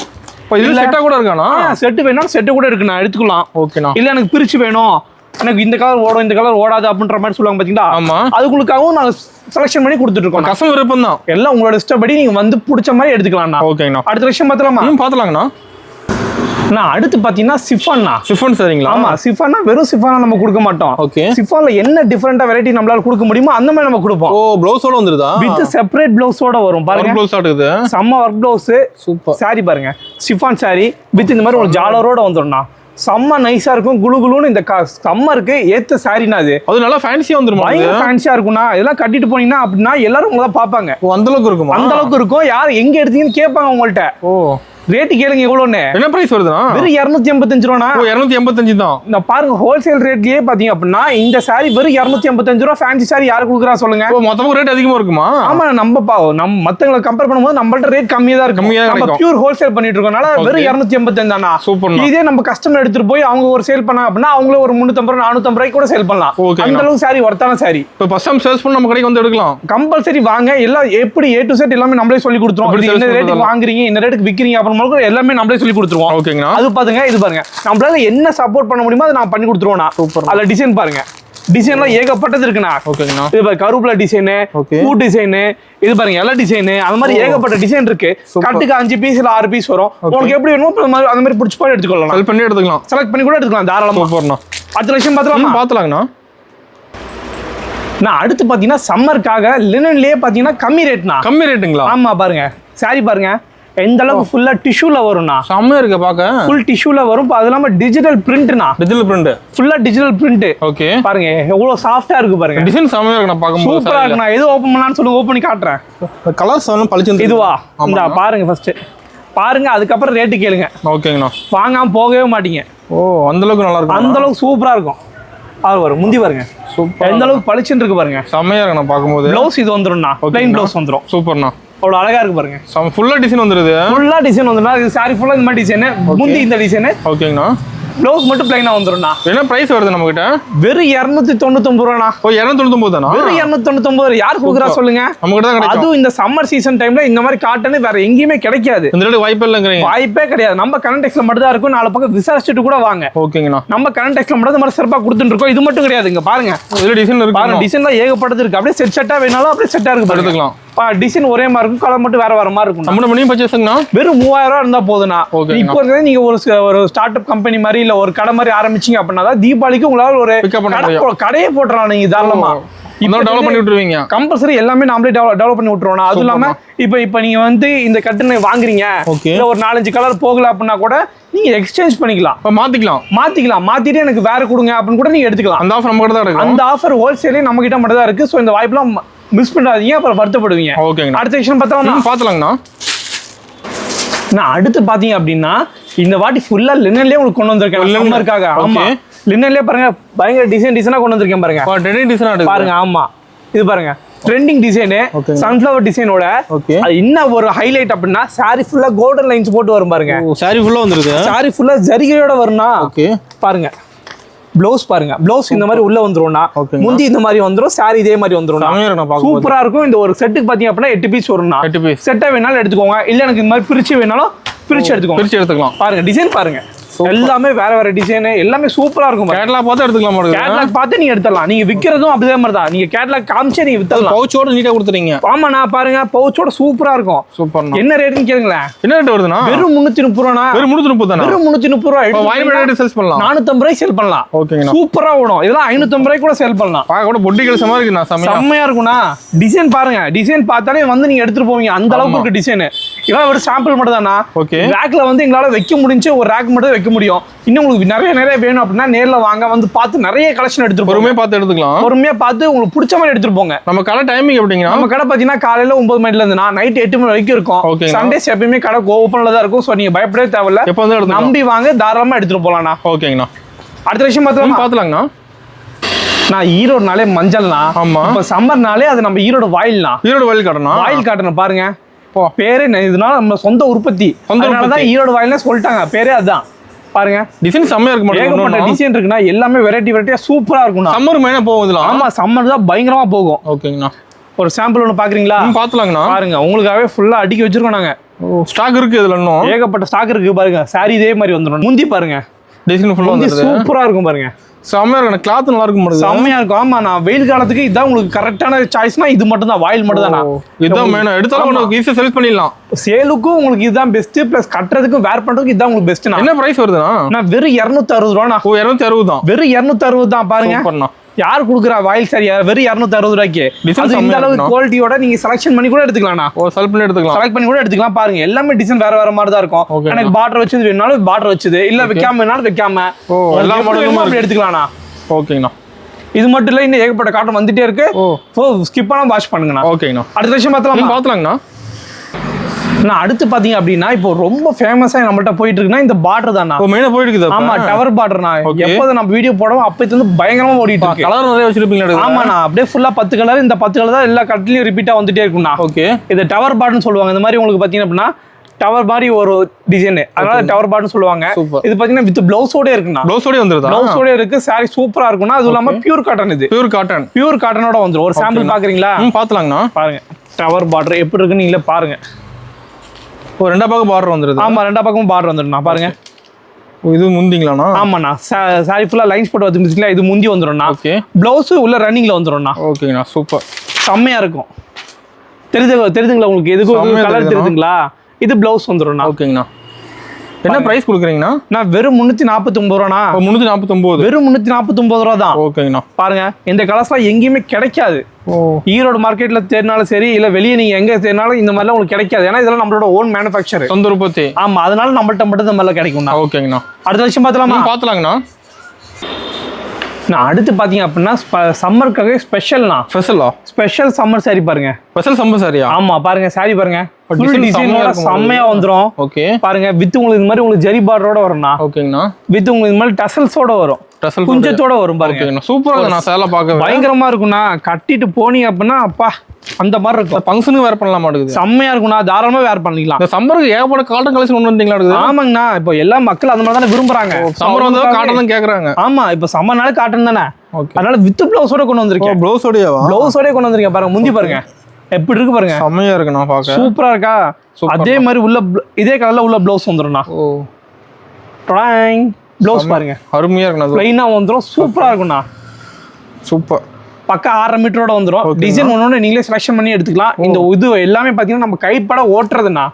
இது செட்டா கூட இருக்கானா? செட் வேணா செட் கூட இருக்குண்ணா, எடுத்துக்கலாம். ஓகேண்ணா. இல்ல எனக்கு பிரிச்சு வேணும், எனக்கு இந்த கலர் ஓடும் இந்த கலர் ஓடாது அப்படின்ற மாதிரி சொல்லுவாங்க பாத்தீங்களா? ஆமா, அதுக்குள்ளுக்காகவும் நாங்க செலக்ஷன் பண்ணி கொடுத்துட்டு இருக்கோம். கஸ்டமர் விருப்பம் தான். எல்லாம் உங்களோட இஷ்டப்படி நீங்க வந்து பிடிச்ச மாதிரி எடுத்துக்கலாம்ண்ணா. ஓகேங்கண்ணா. அடுத்த விஷயம் பார்த்தலாமா? பாத்துலாங்கண்ணா. நான் அடுத்து பாத்தீங்கன்னா சிஃபான்னா. சிஃபான் சரிங்களா? ஆமா, சிஃபான்னா வெறும் சிஃபானா நம்ம கொடுக்க மாட்டோம். ஓகே. சிஃபான்ல என்ன டிஃபரெண்டா வெரைட்டி நம்மளால கொடுக்க முடியுமோ அந்த மாதிரி நம்ம கொடுப்போம். ஓ, ப்ளவுஸோட வந்துருதா? வித் செப்பரேட் ப்ளவுஸோட வரும் பாருங்க. ப்ளவுஸ் ஆடுது. செம்ம வர்க் ப்ளவுஸ். சூப்பர். சாரி பாருங்க, சிஃபான் சாரி வித் இந்த மாதிரி ஒரு ஜாலரோட வந்துரும்ண்ணா. செம்ம நைஸா இருக்கும். குளு குளுன்னு இந்த சம்மருக்கு ஏத்த சாரினா அது நல்லா ஃபேன்சியா வந்துரும். பயங்கர ஃபேன்சியா இருக்கும்னா. இதெல்லாம் கட்டிட்டு போனீங்கன்னா அப்படின்னா எல்லாரும் உங்களை பாப்பாங்க. அந்த அளவுக்கு இருக்கும். அந்த அளவுக்கு இருக்கும். யார் எங்க எடுத்தீங்கன்னு கேட்பாங்க உங்கள்ட்ட. ஓ, ரேட் கேளுங்க எவ்வளவுன்னு. என்ன பிரைஸ் வருதுனா? வெறும் 285 ரூபானா. ஓ, 285 தான். இந்த பாருங்க, ஹோல்சேல் ரேட்லயே பாத்தீங்க அப்படின்னா இந்த சாரி வெறும் 285 ரூபாய். ஃபேன்சி சாரி யாரு குடுக்குறா சொல்லுங்க? ஓ, மொத்தமா ரேட் அதிகமா இருக்குமா? ஆமா, நம்ம மத்தவங்களை கம்பேர் பண்ணும்போது நம்மள்ட்ட ரேட் கம்மியா தான் இருக்கு. நம்ம பியூர் ஹோல்சேல் பண்ணிட்டு இருக்கோம்னால வெறும் 285 தானா. சூப்பர். இதே நம்ம கஸ்டமர் எடுத்துட்டு போய் அவங்க ஒரு சேல் பண்ணா அப்படின்னா அவங்களே ஒரு 350 450 ரூபாய்க்கு கூட சேல் பண்ணலாம். அந்த அளவுக்கு சாரி வர்த்தான சாரி. இப்போ ஃபர்ஸ்ட் டைம் சேல்ஸ் பண்ண நம்ம கடைக்கு வந்து எடுக்கலாம். கம்பல்சரி வாங்க. எல்லாம் எப்படி A to Z எல்லாமே நம்மளே சொல்லி கொடுத்துறோம். என்ன ரேட்டுக்கு வாங்குறீங்க, என்ன ரேட்டுக்கு விக்கிறீங்க அப்புறம் எல்லாமே நம்மளே சொல்லி கொடுத்துருவோம். ஓகேங்களா? அது பாருங்க, இது பாருங்க, நம்மளால என்ன சப்போர்ட் பண்ண முடியுமோ அதை நான் பண்ணி கொடுத்துருவோம். சூப்பர். அதுல டிசைன் பாருங்க, டிசைன்லாம் ஏகப்பட்டது இருக்குண்ணா. ஓகேங்களா? இது பாருங்க, கருப்புல டிசைன், பூ டிசைன், இது பாருங்க எல்லா டிசைன், அந்த மாதிரி ஏகப்பட்ட டிசைன் இருக்கு. கட்டுக்கு 5 பீஸ் இல்ல 6 பீஸ் வரும். உங்களுக்கு எப்படி வேணுமோ அந்த மாதிரி பிடிச்ச பாரு எடுத்துக்கலாம். செலக்ட் பண்ணி எடுத்துக்கலாம். செலக்ட் பண்ணி கூட எடுத்துக்கலாம் தாராளமா. சூப்பர்ண்ணா. அடுத்த விஷயம் பாத்துலாங்கண்ணா. நான் அடுத்து பாத்தீங்கன்னா சம்மருக்காக லினன்லயே பாத்தீங்கன்னா கம்மி ரேட்னா. கம்மி ரேட்டுங்களா? ஆமா, பாருங்க சாரி பாருங்க எந்த அளவுக்கு ஃபுல்லா டிஷ்யூல வரும்னா. செம்மையா இருக்கு பாக்க. ஃபுல் டிஷ்யூல வரும். அது இல்லாம டிஜிட்டல் பிரிண்ட்னா. Digital print. ஃபுல்லா டிஜிட்டல் பிரிண்ட். ஓகே. பாருங்க எவ்வளவு சாஃப்ட்டா இருக்கு பாருங்க. டிசைன் செம்மையா இருக்கு. நான் பாக்கும்போது சூப்பரா இருக்கு. நான் எது ஓபன் பண்ணலாம்னு சொல்லுங்க, ஓபன் பண்ணி காட்டுறேன். கலர்ஸ் எல்லாம் பளிச்சு. இதுவா? இந்த பாருங்க ஃபர்ஸ்ட். பாருங்க, அதுக்கப்புறம் ரேட் கேளுங்க. ஓகேங்கண்ணா. வாங்காம போகவே மாட்டீங்க. ஓ, அந்த அளவுக்கு நல்லா இருக்கும். அந்த அளவுக்கு சூப்பரா இருக்கும். அது வரும் முந்தி பாருங்க. சூப்பர். எந்த அளவுக்கு பளிச்சுன்னு இருக்கு பாருங்க. செம்மையா இருக்கு. நான் பாக்கும்போது ப்ளவுஸ் இது வந்துரும்ண்ணா. ப்ளைன் ப்ளவுஸ் வந்துரும். சூப்பர்ண்ணா. அவ்வளவு அழகா இருக்கு பாருங்க. ஃபுல்லா டிசைன் வந்துருது. ஃபுல்லா டிசைன் வந்துருனா. இது சாரி ஃபுல்லா இந்த மாதிரி டிசைன். முந்தி இந்த டிசைன். ஓகேங்கண்ணா. ப்ளவுஸ் மட்டும் ப்ளைனா வந்துரும்ண்ணா. என்ன பிரைஸ் வருது நம்ம கிட்ட? வெறும் 299 ரூபாண்ணா. ஓ, 299 தானா? வெறும் 299. யார் கொடுக்குறா சொல்லுங்க? நம்ம கிட்ட தான் கிடைக்கும். அதுவும் இந்த சம்மர் சீசன் டைம்ல இந்த மாதிரி காட்டன் வேற எங்கேயுமே கிடைக்காது. இந்த ரேட் வாய்ப்பே இல்லங்கறீங்க. வாய்ப்பே கிடையாது. நம்ம கரண்டெக்ஸ்ல மட்டும் தான் இருக்கும். நாலு பக்கம் விசாரிச்சுட்டு கூட வாங்க. ஓகேங்கண்ணா. நம்ம கரண்டெக்ஸ்ல மட்டும் இந்த மாதிரி சிறப்பா கொடுத்துட்டு இருக்கோம். இது மட்டும் கிடையாது. இங்க பாருங்க, இதுல டிசைன் இருக்கு. பாருங்க, டிசைன்ல ஏகப்பட்டது இருக்கு. அப்படியே செட் செட்டா வேணாலும் அப்படியே செட்டா இருக்கு. எடுத்துக்கலாம். டிசைன் ஒரே மாதிரி இருக்கும், கலர் மட்டும் வேற வேற மாதிரி இருக்கும். நம்ம மினிமம் பர்ச்சேஸ்ங்கண்ணா வெறும் 3000 ரூபா இருந்தா போதுண்ணா. ஓகே. இப்போ நீங்க ஒரு ஸ்டார்ட் அப் கம்பெனி மாதிரி இல்ல ஒரு கடை மாதிரி ஆரம்பிச்சீங்க அப்படின்னா தான் தீபாவளிக்கு உங்களால ஒரு கடையே போட்டுறலாம் நீங்க தாராளமா. இப்போ டெவலப் பண்ணி விட்டுருவீங்க. கம்பல்சரி எல்லாமே நாமளே டெவலப் பண்ணி விட்டுருவோம். அதுவும் இல்லாம இப்போ நீங்க வந்து இந்த கட்டனை வாங்குறீங்க, இல்ல ஒரு 4-5 கலர் போகல அப்படின்னா கூட நீங்க எக்ஸ்சேஞ்ச் பண்ணிக்கலாம், மாத்திட்டு எனக்கு வேற கொடுங்க அப்படின்னு கூட நீங்க எடுத்துக்கலாம். அந்த ஆஃபர் நம்ம கிட்ட தான் இருக்கு. அந்த ஆஃபர் ஹோல்சேலே நம்ம கிட்ட மட்டும் தான் இருக்கு. ஸோ இந்த வாய்ப்பெல்லாம் மிஸ் பண்ணாதீங்க, அப்புறம் வருத்தப்படுவீங்க. ஓகேங்க. அடுத்த விஷயம் பார்த்தலாங்கண்ணா. நான் அடுத்து பாத்தீங்க அப்படின்னா இந்த வாட்டி ஃபுல்லா லினன்லயே உங்களுக்கு கொண்டு வந்திருக்கேன் சம்மருக்காக. ஆமா, லினன்லயே பாருங்க பயங்கர டிசைனா கொண்டு வந்திருக்கேன் பாருங்க. ட்ரெண்டிங் டிசைன் பாருங்க. ஆமா, இது பாருங்க ட்ரெண்டிங் டிசைனு, சன்ஃப்ளவர் டிசைனோட. அது என்ன ஒரு ஹைலைட் அப்படின்னா சாரி ஃபுல்லா கோல்டன் லைன்ஸ் போட்டு வரும் பாருங்க. சாரி ஃபுல்லா வந்துருது. சாரி ஃபுல்லா ஜரிகையோட வரும்னா. பாருங்க ப்ளவுஸ் பாருங்க, ப்ளவுஸ் இந்த மாதிரி உள்ள வந்துரும்னா, முந்தி இந்த மாதிரி வந்துரும், சாரி இதே மாதிரி வந்துரும். சூப்பரா இருக்கும். இந்த ஒரு செட்டுக்கு பாத்தீங்க அப்படின்னா 8 பீஸ் வரும்னா, செட்டா வேணாலும் எடுத்துக்கோங்க, இல்ல எனக்கு இந்த மாதிரி பிரிச்சு வேணாலும் பிரிச்சு எடுத்துக்கலாம். பாருங்க டிசைன் பாருங்க, எல்லாமே வேற வேற டிசைன், எல்லாமே சூப்பரா இருக்கும். கேட்லாக் பார்த்து எடுத்துக்கலாம். கேட்லாக் பார்த்து நீங்க எடுத்துடலாம். நீங்க விக்கிறதும் அப்படியே மாதிரி தான். நீங்க கேட்லாக் காமிச்சே நீங்க வித்தலாம். பவுச்சோட நீட்டா கொடுத்துறீங்க. ஆமாண்ணா, பாருங்க பவுச்சோட சூப்பரா இருக்கும். சூப்பர். என்ன ரேட்னு கேளுங்களேன். என்ன ரேட் வருதுன்னா வெறும் 330 ரூபானா. வெறும் 330 தானா? வெறும் 330 ரூபாய். வாய்ப்பு ரேட் சேல்ஸ் பண்ணலாம். 450 ரூபாய் சேல் பண்ணலாம். ஓகேங்க. சூப்பரா ஓடும். இதெல்லாம் 550 ரூபாய் கூட சேல் பண்ணலாம். பாக்க கூட பொட்டி கலசமா இருக்குண்ணா. செம்மையா இருக்கும்னா. டிசைன் பாருங்க, டிசைன் பார்த்தாலே வந்து நீங்க எடுத்துட்டு போவீங்க, அந்த அளவுக்கு இருக்கு டிசைன். இதெல்லாம் ஒரு சாம்பிள் மட்டும் தானா. ஓகே. ரேக்ல வந்து எங்களால வைக்க முடிஞ்சு ஒரு ரேக் மட்டும் வைக்க முடியும். இன்னும் உங்களுக்கு நிறைய வேணும் அப்படின்னா நேர்ல வாங்க, வந்து பார்த்து நிறைய கலெக்ஷன் எடுத்துட்டு பொறுமையா பார்த்து எடுத்துக்கலாம். பொறுமையா பார்த்து உங்களுக்கு பிடிச்ச மாதிரி எடுத்துட்டு போங்க. நம்ம கடை டைமிங் எப்படிங்கன்னா, நம்ம கடை பாத்தீங்கன்னா காலையில 9 மணில இருந்து நைட் 8 மணி வரைக்கும் இருக்கும். சண்டேஸ் எப்பயுமே கடை ஓப்பன்ல தான் இருக்கும். சோ நீங்க பயப்படவே தேவையில்ல. எப்போ வந்து நம்பி வாங்க, தாராளமா எடுத்துட்டு போலாம்ண்ணா. ஓகேங்கண்ணா. அடுத்த விஷயம் பாத்துலாங்கண்ணா. நான் ஈரோடுனாலே மஞ்சள்னா. ஆமா. இப்ப சம்மர்னாலே அது நம்ம ஈரோடு வாயில்னா. ஈரோடு வாயில் காட்டணும். வாயில் காட்டணும் பாருங்க. பேரே இதனால நம்ம சொந்த உற்பத்தி. அதனாலதான் ஈரோடு வாயில்னு சொல்லிட்டாங்க. பேரே அதுதான். பாருங்க டிசைன் செம்மையா இருக்கு. ஏகப்பட்ட டிசைன் இருக்குன்னா, எல்லாமே வெரைட்டியா சூப்பரா இருக்கும். சம்மர் மேனா போகுதுல. ஆமா, சம்மர் தான் பயங்கரமா போகும். ஓகேங்கண்ணா. ஒரு சாம்பிள் ஒன்று பாக்குறீங்களா? பாத்துலாங்கண்ணா. பாருங்க, உங்களுக்காகவே ஃபுல்லா அடுக்கி வச்சிருக்கோம் நாங்க. ஸ்டாக் இருக்கு இதுல. இன்னும் ஏகப்பட்ட ஸ்டாக் இருக்கு. பாருங்க சாரி இதே மாதிரி வந்துடும். முந்தி பாருங்க, டிசைன் ஃபுல்லா வந்து சூப்பரா இருக்கும். பாருங்க செம்மையா இருக்கு. கிளாத் நல்லா இருக்கும். செம்மையா இருக்கும். ஆமா, நான் வெயில் காலத்துக்கு இதான் உங்களுக்கு கரெக்டான சாய்ஸ்னா இது மட்டும் தான். வாயில் மட்டும் தானா. இதான் மேனா எடுத்தாலும் உங்களுக்கு ஈஸியா சேல் பண்ணிடலாம். சேலுக்கும் உங்களுக்கு இதுதான் பெஸ்ட், பிளஸ் கட்டுறதுக்கும் வேர் பண்றதுக்கு இதான் உங்களுக்கு பெஸ்ட். என்ன பிரைஸ் வருதுன்னா, நான் வெறும் 260 ரூபாண்ணா. 260 தான். வெறும் 260 தான். பாருங்க யார் கொடுக்குறா வாயில் சாரி வெறும் 260 ரூபாய்க்கு. இந்த அளவுக்கு குவாலிட்டியோட நீங்க செலக்ஷன் பண்ணி கூட எடுத்துக்கலாம். செலக்ட் பண்ணி கூட எடுத்துக்கலாம். பாருங்க எல்லாமே டிசைன் வேற வேற மாதிரி தான் இருக்கும். எனக்கு பார்டர் வச்சது வேணாலும் பார்டர் வச்சது, இல்ல வைக்காம வேணாலும் வைக்காம எல்லா மாடலும் அப்படி எடுத்துக்கலாம்ண்ணா. ஓகேங்கண்ணா. இது மட்டும் இல்ல, இன்னும் ஏகப்பட்ட காட்டன் வந்துட்டே இருக்கு. ஸ்கிப் பண்ணாம வாட்ச் பண்ணுங்கண்ணா. ஓகேங்கண்ணா. அடுத்த விஷயம் பாத்துலாங்கண்ணா. நான் அடுத்து பாத்தீங்க அப்படின்னா, இப்போ ரொம்ப ஃபேமஸா நம்மள்ட்ட போயிட்டு இருக்குன்னா இந்த பார்டர் தானா. மெயினா போயிட்டு இருக்குது. ஆமா, டவர் பார்டர்னா. எப்போது நம்ம வீடியோ போடுவோம் அப்போ வந்து பயங்கரமா ஓடிட்டு இருக்கு. கலர் நிறைய வச்சிருப்பீங்க. ஆமாண்ணா, அப்படியே ஃபுல்லா 10 கலர். இந்த 10 கலர் தான் எல்லா கட்லயும் ரிப்பீட்டா வந்துட்டே இருக்கும்ண்ணா. ஓகே. இது டவர் பார்டர்னு சொல்லுவாங்க. இந்த மாதிரி உங்களுக்கு பாத்தீங்க அப்படின்னா டவர் மாதிரி ஒரு டிசைன், அதனால டவர் பார்டர்னு சொல்லுவாங்க. இது பாத்தீங்கன்னா வித் பிளவுஸோட இருக்குண்ணா. பிளவுஸோட வந்துருதா? பிளவுஸோட இருக்கு. சாரி சூப்பரா இருக்கும்னா. அதுவும் இல்லாம பியூர் காட்டன். இது பியூர் காட்டனோட வந்துரும். ஒரு சாம்பிள் பாக்குறீங்களா? பாத்துலாங்கண்ணா. பாருங்க டவர் பார்டர் எப்படி இருக்குன்னு நீங்களே பாருங்க. ஒரு 2 பக்கம் பார்டர் வந்துருது. ஆமா, 2 பக்கமும் பார்டர் வந்துருண்ணா. பாருங்க இது முந்திங்களாண்ணா? ஆமாண்ணா, சாரி ஃபுல்லா லைன்ஸ் போட்டு வந்துருச்சுங்களா, இது முந்தி வந்துடும்ண்ணா. ஓகே. பிளவுஸ் உள்ள ரன்னிங்ல வந்துடும்ண்ணா. ஓகேண்ணா, சூப்பர். செம்மையா இருக்கும். தெரியுதுங்களா உங்களுக்கு? எதுக்கும் கலர் தெரியுதுங்களா? இது பிளவுஸ் வந்துடும்ண்ணா. ஓகேங்கண்ணா. என்ன பிரைஸ் கொடுக்குறீங்கண்ணா? நான் வெறும் 349 ரூபாண்ணா. 349. வெறும் 349 ரூபா தான். ஓகேங்கண்ணா. பாருங்க இந்த கலர்ஸ்லாம் எங்கேயுமே கிடைக்காது. ஈரோடு மார்க்கெட்ல தேடினாலும் சரி, இல்ல வெளியே நீங்க எங்க தேடினாலும் இந்த மாதிரிலாம் உங்களுக்கு கிடைக்காது. ஏன்னா இதெல்லாம் நம்மளோட ஓன் மேனுஃபேக்சர், சொந்த உற்பத்தி. ஆமா, அதனால நம்மள்ட்ட மட்டும் இந்த மாதிரிலாம் கிடைக்கும்ண்ணா. ஓகேங்கண்ணா. அடுத்த விஷயம் பாத்துலாங்கண்ணா. நான் அடுத்து பாத்தீங்க அப்படின்னா சம்மருக்காக ஸ்பெஷல் சம்மர் சாரி பாருங்க. ஸ்பெஷல் சம்மர் சாரியா? ஆமா, பாருங்க சாரி பாருங்க. செம்மையா வந்துரும். ஓகே. பாருங்க வித் உங்களுக்கு இந்த மாதிரி உங்களுக்கு ஜரி பார்டரோட வரும்ண்ணா. ஓகேங்கண்ணா. வித் உங்களுக்கு இந்த மாதிரி டசல்ஸோட வரும், குஞ்சத்தோட வரும். பாருங்க சூப்பரா இருக்கு. நான் சேலை பார்க்க பயங்கரமா இருக்கும்ண்ணா. கட்டிட்டு போனீங்க அப்படின்னா அப்பா அந்த மாதிரி இருக்கும். ஃபங்க்ஷனுக்கு வேர் பண்ணலாம் மாட்டேங்குது. செம்மையா இருக்கும்ண்ணா. தாராளமா வேர் பண்ணிக்கலாம். இந்த சம்மருக்கு ஏகப்பட்ட காட்டன் கலெக்ஷன் கொண்டு வந்தீங்களா? ஆமாங்கண்ணா, இப்போ எல்லா மக்கள் அந்த மாதிரி தானே விரும்புறாங்க. சம்மர் வந்து காட்டன் தான் கேக்குறாங்க. ஆமா, இப்போ சம்மர்னால காட்டன் தானே. அதனால வித் பிளவுஸோட கொண்டு வந்திருக்கேன். பிளவுஸோட கொண்டு வந்திருக்கேன். பாருங்க முந்தி பாருங்க எப்படி இருக்கு பாருங்க. செம்மையா இருக்குண்ணா பார்க்க. சூப்பரா இருக்கா? அதே மாதிரி உள்ள இதே கலர்ல உள்ள பிளவுஸ் வந்துரும்ண்ணா. பிளவுஸ் பாருங்க அருமையா இருக்குண்ணா. ப்ளைனா வந்துரும். சூப்பரா இருக்குண்ணா. சூப்பர். பக்கா 6.5 மீட்டரோட வந்துடும். டிசைன் ஒன்று நீங்களே செலக்ஷன் பண்ணி எடுத்துக்கலாம். இந்த இது எல்லாமே பார்த்தீங்கன்னா நம்ம கைப்பட ஓட்டுறதுண்ணா.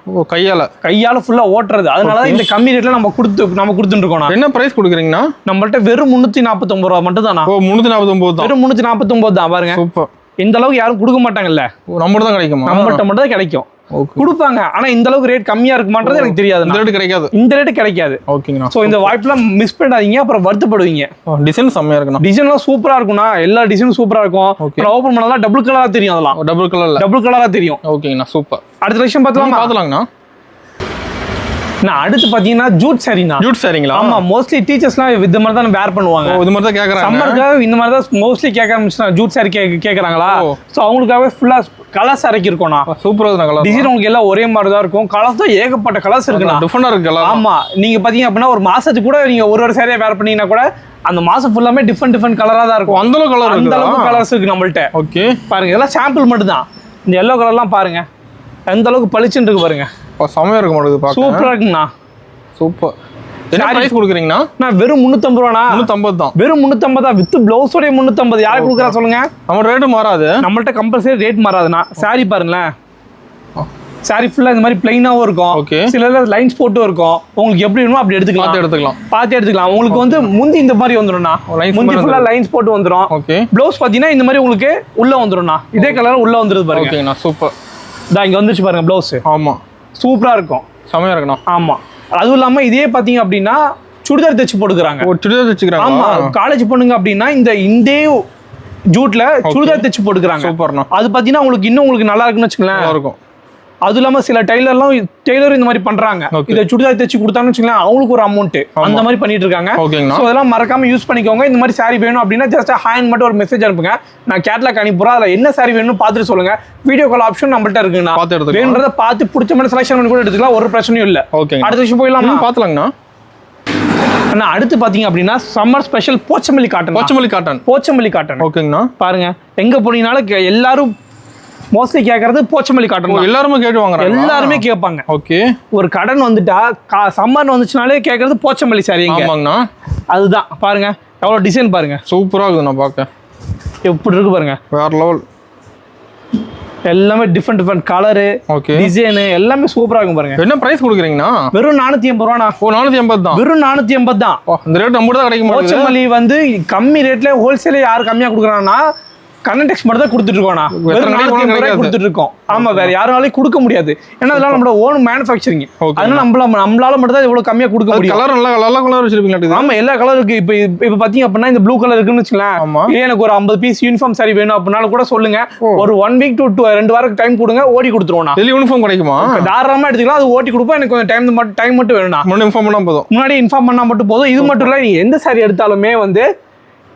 கையால ஃபுல்லா ஓட்டுறது. அதனால இந்த கம்மி ரேட்ல நம்ம கொடுத்துட்டு இருக்கோம். என்ன பிரைஸ் கொடுக்குறீங்கன்னா நம்மள்ட்ட வெறும் 349 ரூபா மட்டும் தானா. 349 தான். வெறும் 349 தான் பாருங்க. சூப்பர். இந்த அளவுக்கு யாரும் கொடுக்க மாட்டாங்கல்ல. நம்மகிட்ட தான் கிடைக்குமா? நம்மகிட்ட மட்டும் தான் கிடைக்கும். கொடுப்பாங்க. ஆனா இந்த அளவுக்கு ரேட் கம்மியா இருக்குமான்றது எனக்கு தெரியாது. இந்த ரேட் கிடைக்காது. இந்த ரேட் கிடைக்காது. ஓகேங்களா. சோ இந்த வாய்ப்புலாம் மிஸ் பண்ணாதீங்க. அப்புறம் வருத்தப்படுவீங்க. டிசைன் செம்மையா இருக்குண்ணா. டிசைன்லாம் சூப்பரா இருக்கும்ண்ணா. எல்லா டிசைனும் சூப்பரா இருக்கும். ஓபன் பண்ணா டபுள் கலரா தெரியும். அதெல்லாம் டபுள் கலரா தெரியும். ஓகேங்கண்ணா சூப்பர். அடுத்த விஷயம் பார்த்தலாங்கண்ணா. நான் அடுத்து பாத்தீங்கன்னா ஜூட் சாரினா. ஜூட் சாரிங்களா? ஆமா, மோஸ்ட்லி டீச்சர்ஸ்லாம் இந்த மாதிரி தான் வேர் பண்ணுவாங்க. இது மாதிரி தான் கேக்குறாங்க. சம்மருக்கு இந்த மாதிரி தான் மோஸ்ட்லி கேட்க ஆரம்பிச்சாங்க. Jude sorry கேக்குறாங்களா? சோ அவங்களுக்காகவே ஃபுல்லா கலர்ஸ் இறக்கி இருக்கோம்ண்ணா. சூப்பரா இருக்கு கலர். டிசைன் உங்களுக்கு எல்லாம் ஒரே மாதிரி தான் இருக்கும். கலர்ஸ் தான் ஏகப்பட்ட கலர்ஸ் இருக்குண்ணா. டிஃபரெண்டா இருக்கு கலர். ஆமா, நீங்க பாத்தீங்க அப்படின்னா ஒரு மாசத்துக்கு கூட நீங்க ஒரு சாரியா வேர் பண்ணீங்கன்னா கூட அந்த மாசம் ஃபுல்லாமே டிஃபரெண்ட் கலரா தான் இருக்கும். அந்த அளவுக்கு கலர் அந்த அளவுக்கு கலர்ஸ் இருக்கு நம்மள்ட்ட. ஓகே பாருங்க, இதெல்லாம் சாம்பிள் மட்டும் தான். இந்த எல்லோ கலர்லாம் பாருங்க எந்த அளவுக்கு பளிச்சுன்னு இருக்கு பாருங்க. செமையா இருக்கு மாட்டேங்குது பாக்க. சூப்பரா இருக்குண்ணா. சூப்பர். என்ன பிரைஸ் கொடுக்குறீங்கன்னா? நான் வெறும் 350 ரூபாண்ணா. 350 தான். வெறும் 350 தான். வித் பிளவுஸோட 350. யாரு கொடுக்குறா சொல்லுங்க? நம்ம ரேட் மாறாது. நம்மள்ட்ட கம்பல்சரி ரேட் மாறாதுண்ணா. சாரி பாருங்களேன். சாரி ஃபுல்லா இந்த மாதிரி பிளைனாவும் இருக்கும். சில லைன்ஸ் போட்டும் இருக்கும். உங்களுக்கு எப்படி வேணுமோ அப்படி எடுத்துக்கலாம். பார்த்து எடுத்துக்கலாம். உங்களுக்கு வந்து முந்தி இந்த மாதிரி வந்துடும்ண்ணா. முந்தி ஃபுல்லா லைன்ஸ் போட்டு வந்துடும். ப்ளவுஸ் பார்த்தீங்கன்னா இந்த மாதிரி உங்களுக்கு உள்ள வந்துடும்ண்ணா. இதே கலர் உள்ள வந்துருது பாருங்க. ஓகேண்ணா சூப்பர். இதான் இங்க வந்துருச்சு பாருங்க ப்ளவுஸ். ஆமா, சூப்பரா இருக்கும். செமையா இருக்குண்ணா. ஆமா, அதுவும் இல்லாம இதே பாத்தீங்க அப்படின்னா சுடிதார் தைச்சு போட்டுக்கிறாங்க. சுடிதார் தைச்சுக்கிறாங்க. ஆமா, காலேஜ் பொண்ணுங்க அப்படின்னா இந்த ஜூட்ல சுடிதார் தைச்சு போட்டுக்கிறாங்க. சூப்பர்ண்ணா. அது பாத்தீங்கன்னா உங்களுக்கு இன்னும் உங்களுக்கு நல்லா இருக்குன்னு வச்சுங்களேன். இருக்கும். அது இல்லாம சில டெய்லர் இந்த மாதிரி பண்றாங்க. இதை சுடிதார் தைச்சு கொடுத்தாங்கன்னு வச்சுங்களேன், அவங்களுக்கு ஒரு அமௌண்ட் அந்த மாதிரி பண்ணிட்டு இருக்காங்க. அதெல்லாம் மறக்காம யூஸ் பண்ணிக்கோங்க. இந்த மாதிரி சாரி வேணும் அப்படின்னா ஜஸ்ட் ஹேண்ட் மட்டும் ஒரு மெசேஜ் அனுப்புங்க. நான் கேட்லாக் அனுப்புறேன். அதுல என்ன சாரி வேணும்னு பார்த்துட்டு சொல்லுங்க. வீடியோ கால் ஆப்ஷன் நம்மள்ட்ட இருக்குங்கண்ணா. வேணுன்றத பார்த்து பிடிச்ச மாதிரி செலக்ஷன் பண்ணி கூட எடுத்துக்கலாம். ஒரு பிரச்சனையும் இல்ல. அடுத்த விஷயம் போயிடலாம். பாத்துலாங்கண்ணா. அண்ணா அடுத்து பாத்தீங்க அப்படின்னா சம்மர் ஸ்பெஷல் போச்சமல்லி காட்டன். ஓகேங்கண்ணா. பாருங்க, எங்க போனீங்கனாலும் எல்லாரும் மோஸ்ட்லி கேட்கறது போச்சமல்லி காட்டன். எல்லாருமே கேட்டுவாங்க. எல்லாருமே கேட்பாங்க. ஓகே, ஒரு கடன் வந்துட்டா சம்மர் வந்துச்சுனாலே கேட்கறது போச்சமல்லி சாரி. ஆமாங்கண்ணா. அதுதான் பாருங்க எவ்வளவு டிசைன் பாருங்க. சூப்பரா இருக்குது. நான் பார்க்க எப்படி இருக்கு பாருங்க. வேற லெவல். எல்லாமே டிஃபரெண்ட் கலரு, டிசைன் எல்லாமே சூப்பரா இருக்கும் பாருங்க. என்ன பிரைஸ் கொடுக்குறீங்கன்னா? வெறும் 480 ரூபாண்ணா. 480 தான். வெறும் 480 தான். இந்த ரேட் நம்ம தான் கிடைக்கும். போச்சமல்லி வந்து கம்மி ரேட்ல ஹோல்சேல யாரு கம்மியா கொடுக்குறாங்கன்னா கனடெக்ஸ் மட்டும் தான் கொடுத்துட்டு இருக்கோம்ண்ணா. கொடுத்துட்டு இருக்கோம். ஆமா, வேற யாராலையும் கொடுக்க முடியாது. ஏன்னா அதெல்லாம் நம்மளோட ஓன் மேனுஃபேக்சரிங். அதனால நம்மளால மட்டும் தான் இவ்வளவு கம்மியா கொடுக்க முடியும். கலர் நல்லா கலர் வச்சிருப்பீங்க. ஆமா, எல்லா கலர் இருக்கு. இப்ப பாத்தீங்க அப்படின்னா இந்த ப்ளூ கலர் இருக்குன்னு வச்சுக்கலாம். எனக்கு ஒரு 50 பீஸ் யூனிஃபார்ம் சாரி வேணும் அப்படின்னாலும் கூட சொல்லுங்க. ஒரு 1 வீக் டு 2 வாரம் டைம் கொடுங்க, ஓடி கொடுத்துருவோம். யூனிஃபார்ம் கிடைக்குமா? தாராளமா எடுத்துக்கலாம். அது ஓட்டி கொடுப்போம். எனக்கு கொஞ்சம் டைம் மட்டும் வேணும்னா முன்னாடி இன்ஃபார்ம் பண்ணா மட்டும் போதும். இது மட்டும் இல்ல, நீங்க எந்த சாரி எடுத்தாலுமே வந்து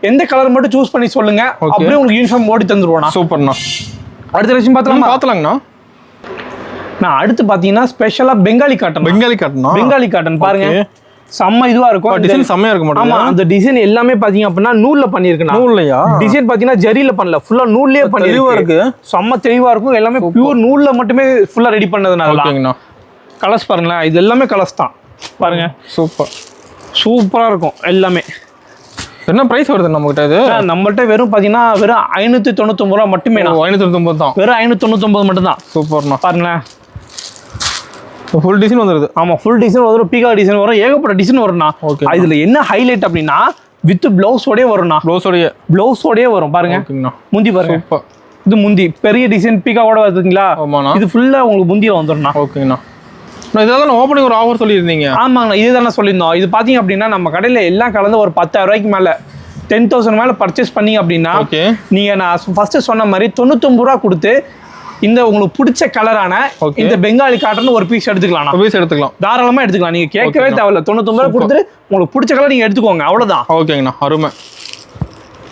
எந்த கலர் மட்டும் சூஸ் பண்ணி சொல்லுங்க. அப்படியே உங்களுக்கு யூனிஃபார்ம் ஓடி தந்துருவோம். சூப்பர்ண்ணா. அடுத்த விஷயம் பாத்தலாங்கண்ணா. நான் அடுத்து பாத்தீங்கன்னா ஸ்பெஷலா பெங்காலி காட்டன் பாருங்க. செம்ம இதுவா இருக்கும். டிசைன் செம்மையா இருக்கும். ஆமா, அந்த டிசைன் எல்லாமே பாத்தீங்க அப்படின்னா நூல்ல பண்ணிருக்கேன். நூல்லையா? டிசைன் பாத்தீங்கன்னா ஜரியில பண்ணல, ஃபுல்லா நூல்லயே பண்ணிருக்கு. செம்ம தெளிவா இருக்கும். எல்லாமே பியூர் நூல்ல மட்டுமே ஃபுல்லா ரெடி பண்ணதுனால. கலர்ஸ் பாருங்களேன். இது எல்லாமே கலர்ஸ் தான் பாருங்க. சூப்பரா இருக்கும் எல்லாமே. என்ன பிரைஸ் வருது நம்மகிட்ட? இது நம்மள்ட்ட வெறும் பாத்தீங்கன்னா வெறும் 599 ரூபா மட்டுமே. 599 தான். வெறும் 599 மட்டும் தான். சூப்பர்ண்ணா. பாருங்களேன், ஃபுல் டிசைன் வந்துருது. ஆமா, ஃபுல் டிசைன் வரும். பீகா டிசைன் வரும். ஏகப்பட்ட டிசைன் வரும்ண்ணா. இதுல என்ன ஹைலைட் அப்படின்னா வித் பிளவுஸோடய வரும்ண்ணா. பிளவுஸோடய வரும் பாருங்க. முந்தி பாருங்க. இது முந்தி பெரிய டிசைன் பீகாவோட வருதுங்களா? இது ஃபுல்லா உங்களுக்கு முந்தியில வந்துடும்ண்ணா. ஓகேண்ணா. இதெல்லாம் ஓப்பனிங் ஒரு ஆஃபர் சொல்லியிருந்தீங்க. ஆமாங்கண்ணா, இதுதான் சொல்லியிருந்தோம். இது பாத்தீங்க அப்படின்னா நம்ம கடையில எல்லாம் கலந்து ஒரு 10,000 ரூபாய்க்கு மேல 10,000 மேல பர்ச்சேஸ் பண்ணீங்க அப்படின்னா நீங்க நான் ஃபர்ஸ்ட் சொன்ன மாதிரி 99 ரூபா கொடுத்து இந்த உங்களுக்கு பிடிச்ச கலரான இந்த பெங்காலி காட்டன் ஒரு பீஸ் எடுத்துக்கலாம். தாராளமா எடுத்துக்கலாம். நீங்க கேட்கவே தேவையில்ல. 99 ரூபா கொடுத்துட்டு உங்களுக்கு பிடிச்ச கலர் நீங்க எடுத்துக்கோங்க. அவ்வளவுதான். ஓகேங்கண்ணா, அருமை.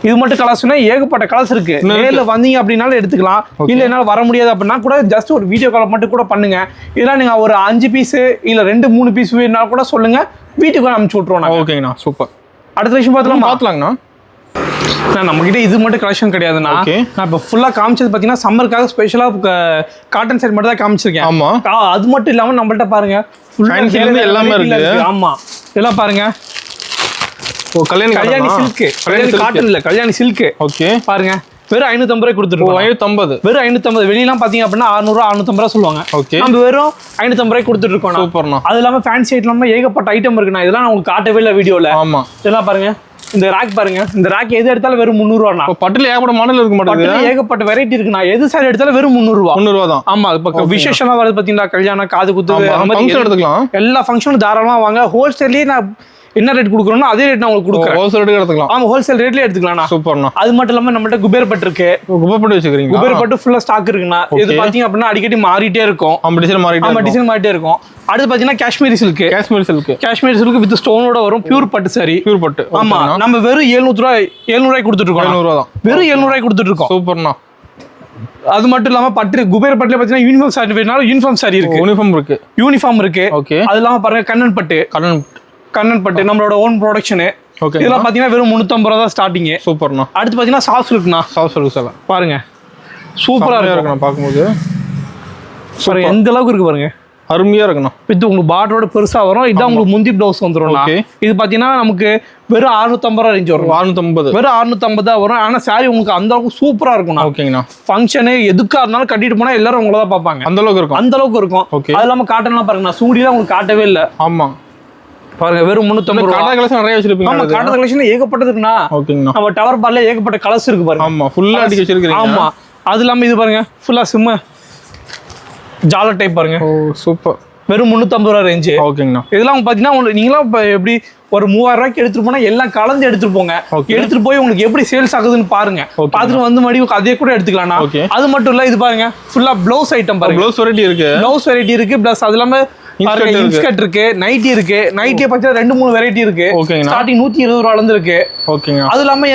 இது மட்டும் கலர்ஸ்னா ஏகப்பட்ட கலர்ஸ் இருக்கு. நேர்ல வந்தீங்க அப்படின்னாலும் எடுத்துக்கலாம். இல்ல என்னால வர முடியாது அப்படின்னா கூட ஜஸ்ட் ஒரு வீடியோ கால் மட்டும் கூட பண்ணுங்க. இதெல்லாம் நீங்க ஒரு 5 பீஸ் இல்ல 2-3 பீஸ் வேணாலும் கூட சொல்லுங்க, வீட்டுக்கு அனுப்பிச்சு விட்டுருவோம். ஓகேங்கண்ணா, சூப்பர். அடுத்த விஷயம் பாத்தலாங்கண்ணா. நம்ம கிட்ட இது மட்டும் கலெக்ஷன் கிடையாதுண்ணா. நான் இப்போ ஃபுல்லா காமிச்சது பாத்தீங்கன்னா சம்மருக்காக ஸ்பெஷலா காட்டன் செட் மட்டும் தான் காமிச்சிருக்கேன். ஆமா, அது மட்டும் இல்லாம நம்மள்ட்ட பாருங்க எல்லாமே இருக்கு. ஆமா, இதெல்லாம் பாருங்க. கல்யாணி சில்க். காட்டன் இல்ல, கல்யாணி சில்க். ஓகே, பாருங்க வெறும் 550 ரூபாய் கொடுத்துருக்கோம். 550, வெறும் 550. வெளியெல்லாம் பாத்தீங்க அப்படின்னா 600 650 ரூபா சொல்லுவாங்க. ஓகே, நம்ம வெறும் 550 ரூபாய் கொடுத்துட்டு இருக்கோம். சூப்பர்ண்ணா. அது இல்லாம ஃபேன்சி ஐட்டம் ஏகப்பட்ட ஐட்டம் இருக்குண்ணா. இதெல்லாம் நான் உங்களுக்கு காட்டவே இல்லை வீடியோல. ஆமா, இதெல்லாம் பாருங்க. இந்த ரேக் பாருங்க. இந்த ரேக் எது எடுத்தாலும் வெறும் 300 ரூபாண்ணா. பட்டுல ஏகப்பட்ட மாடல் இருக்க மாட்டேங்குது. ஏகப்பட்ட வெரைட்டி இருக்குண்ணா. எது சாரி எடுத்தாலும் வெறும் 300 ரூபா. 300 ரூபா தான். ஆமா, இப்ப விசேஷமா வருது பாத்தீங்களா, கல்யாணம், காது குத்து, ஃபங்க்ஷன் எடுத்துக்கலாம். எல்லா ஃபங்க்ஷனும் தாராளமா வாங்க. ஹோல்சேல்லயே நான் என்ன ரேட் கொடுக்குறோம்னா அதே ரேட் நான் உங்களுக்கு கொடுக்குறேன். ஹோல்சேல் ரேட் எடுத்துக்கலாம். ஆமா, ஹோல்சேல் ரேட்லயே எடுத்துக்கலாம். சூப்பர்ண்ணா. அது மட்டும் இல்லாம நம்மகிட்ட குபேர் பட்டு இருக்கு. குபேர் பட்டு வச்சுக்கிறீங்க? குபேர் பட்டு ஃபுல்லா ஸ்டாக் இருக்குண்ணா. இது பாத்தீங்க அப்படின்னா அடிக்கடி மாறிட்டே இருக்கும். டிசைன் மாறிட்டே இருக்கும். அடுத்து பாத்தீங்கன்னா Kashmiri silk. Kashmiri silk with ஸ்டோனோட வரும். பியூர் பட்டு சாரி. பியூர் பட்டு. ஆமா, நம்ம வெறும் 700 ரூபாய் கொடுத்துட்டு இருக்கோம். 700 ரூபா தான். வெறும் 700 ரூபாய் கொடுத்துட்டு இருக்கோம். சூப்பர்ண்ணா. அது மட்டும் இல்லாம பட்டு குபேர் பட்டுல பாத்தீங்கன்னா யூனிஃபார்ம் சாரி வேணாலும் யூனிஃபார்ம் சாரி இருக்கு. யூனிஃபார்ம் இருக்கு. ஓகே. அது இல்லாம பாருங்க கண்ணன் பட்டு நம்மளோட ஓன் ப்ரொடக்ஷனு. ஓகே. இதெல்லாம் பாத்தீங்கன்னா வெறும் 350 ரூபா தான் ஸ்டார்டிங். சூப்பர்ண்ணா. அடுத்து பாத்தீங்கன்னா சாஃப்ட் சில்க்னா. எல்லாம் பாருங்க, சூப்பரா இருக்கு பாக்கும்போது. பாருங்க எந்த அளவுக்கு இருக்கு பாருங்க, அருமையா இருக்குண்ணா. வித் உங்களுக்கு பார்டரோட பெருசா வரும். இதான் உங்களுக்கு முந்தி பிளவுஸ் வந்துடும். இது பாத்தீங்கன்னா நமக்கு வெறும் 650 ரூபா ரேஞ்ச் வரும். 650, வெறும் 650 தான் வரும். ஆனா சாரி உங்களுக்கு அந்த அளவுக்கு சூப்பரா இருக்கும். ஓகேங்கண்ணா. ஃபங்க்ஷனு எதுக்கா இருந்தாலும் கட்டிட்டு போனா எல்லாரும் உங்களை தான் பார்ப்பாங்க. அந்த அளவுக்கு இருக்கும். அது இல்லாம காட்டன்லாம் பாருங்க, நான் சூடிலாம் உங்களுக்கு காட்டவே இல்லை. ஆமா பாருங்க, வெறும் 350 ரூபா. காட்டர் கலெக்ஷன் நிறைய வச்சிருப்பீங்க. ஆமா, காட்டர் கலெக்ஷன் ஏகப்பட்டது இருக்குண்ணா. ஓகேங்கண்ணா. நம்ம டவர் பார்ல ஏகப்பட்ட கலர்ஸ் இருக்கு பாருங்க. ஆமா, ஃபுல்லா அடிக்க வச்சிருக்கீங்க. ஆமா, அது இல்லாம இது பாருங்க, ஃபுல்லா சிம்ம ஜாலர் டைப் பாருங்க. ஓ சூப்பர். வெறும் 350 ரூபா ரேஞ்ச். ஓகேங்கண்ணா. இதெல்லாம் பாத்தீங்கன்னா நீங்களாம் எப்படி ஒரு 3000 ரூபாய்க்கு எடுத்துட்டு போனா எல்லாம் கலந்து எடுத்துட்டு போங்க. எடுத்துட்டு போய் உங்களுக்கு எப்படி சேல்ஸ் ஆகுதுன்னு பாருங்க. பாத்துட்டு வந்து மறுபடியும் அதே கூட எடுத்துக்கலாம். அது மட்டும் இல்ல, இது பாருங்க ஃபுல்லா பிளவுஸ் ஐட்டம் பாருங்க. பிளவுஸ் வெரைட்டி இருக்கு. பிளஸ் அது இல்லாம இன்ஸ்கர்ட் இருக்கு, நைட்டி இருக்கு. நைட்டியை பத்தி 2-3 வெரைட்டி இருக்கு. ஸ்டார்டிங் 120 ரூபால இருந்து இருக்கு. ஓகேங்க. அது இல்லாம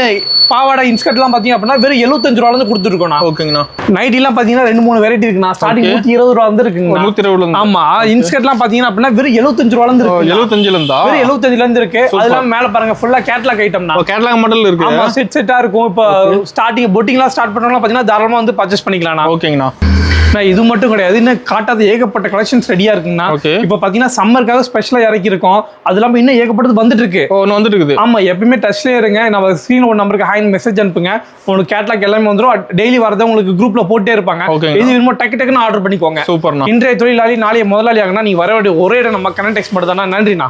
பாவாடை இன்ஸ்கர்ட் எல்லாம் பாத்தீங்க அப்படின்னா வெறும் 75 ரூபால இருந்து கொடுத்துருக்கோம். ஓகேங்கண்ணா. நைட்டி எல்லாம் பாத்தீங்கன்னா 2-3 வெரைட்டி இருக்குண்ணா. ஸ்டார்டிங் 120 ரூபா வந்து இருக்குங்க. 120. ஆமா, இன்ஸ்கர்ட் எல்லாம் பாத்தீங்கன்னா அப்படின்னா வெறும் 75 ரூபால இருந்து இருக்கு. 75ல இருந்தா வெறும் 75ல இருந்து இருக்கு. அதெல்லாம் மேல பாருங்க ஃபுல்லா கேட்டலாக் ஐட்டம்னா. கேட்டலாக் மாடல் இருக்கு. ஆமா, செட்டா இருக்கும். இப்போ ஸ்டார்டிங் பொட்டிங்லாம் ஸ்டார்ட் பண்றவங்க பாத்தீங்கன்னா தாராளமா வந்து பர்ச்சேஸ் பண்ணிக்கலாம். ஓகேங்கண்ணா. இது மட்டும் கிடையாது, இன்னும் காட்டாத ஏகப்பட்ட கலெக்ஷன்ஸ் ரெடியா இருக்குங்கண்ணா. இப்போ பாத்தீங்கன்னா சம்மருக்காக ஸ்பெஷலா இறக்கி இருக்கோம். அது இல்லாம இன்னும் ஏகப்பட்டது வந்துட்டு இருக்கு. ஆமா, எப்பயுமே டச்லயே இருங்க. நம்ம ஸ்கிரீன் ஒரு நம்பருக்கு ஹாய் மெசேஜ் அனுப்புங்க. உங்களுக்கு கேட்டலாக் எல்லாமே வந்துடும். டெய்லி வரதை உங்களுக்கு குரூப்ல போட்டே இருப்பாங்க. இது இன்னும் டக்குன்னு ஆர்டர் பண்ணிக்கோங்க. சூப்பர். இன்றைய தொழிலாளி நாளைய முதலாளி ஆகுனா நீங்க வர வேண்டிய ஒரே இடம் நம்ம கனெக்ட் எக்ஸ்பர்ட் தானா. நன்றிண்ணா.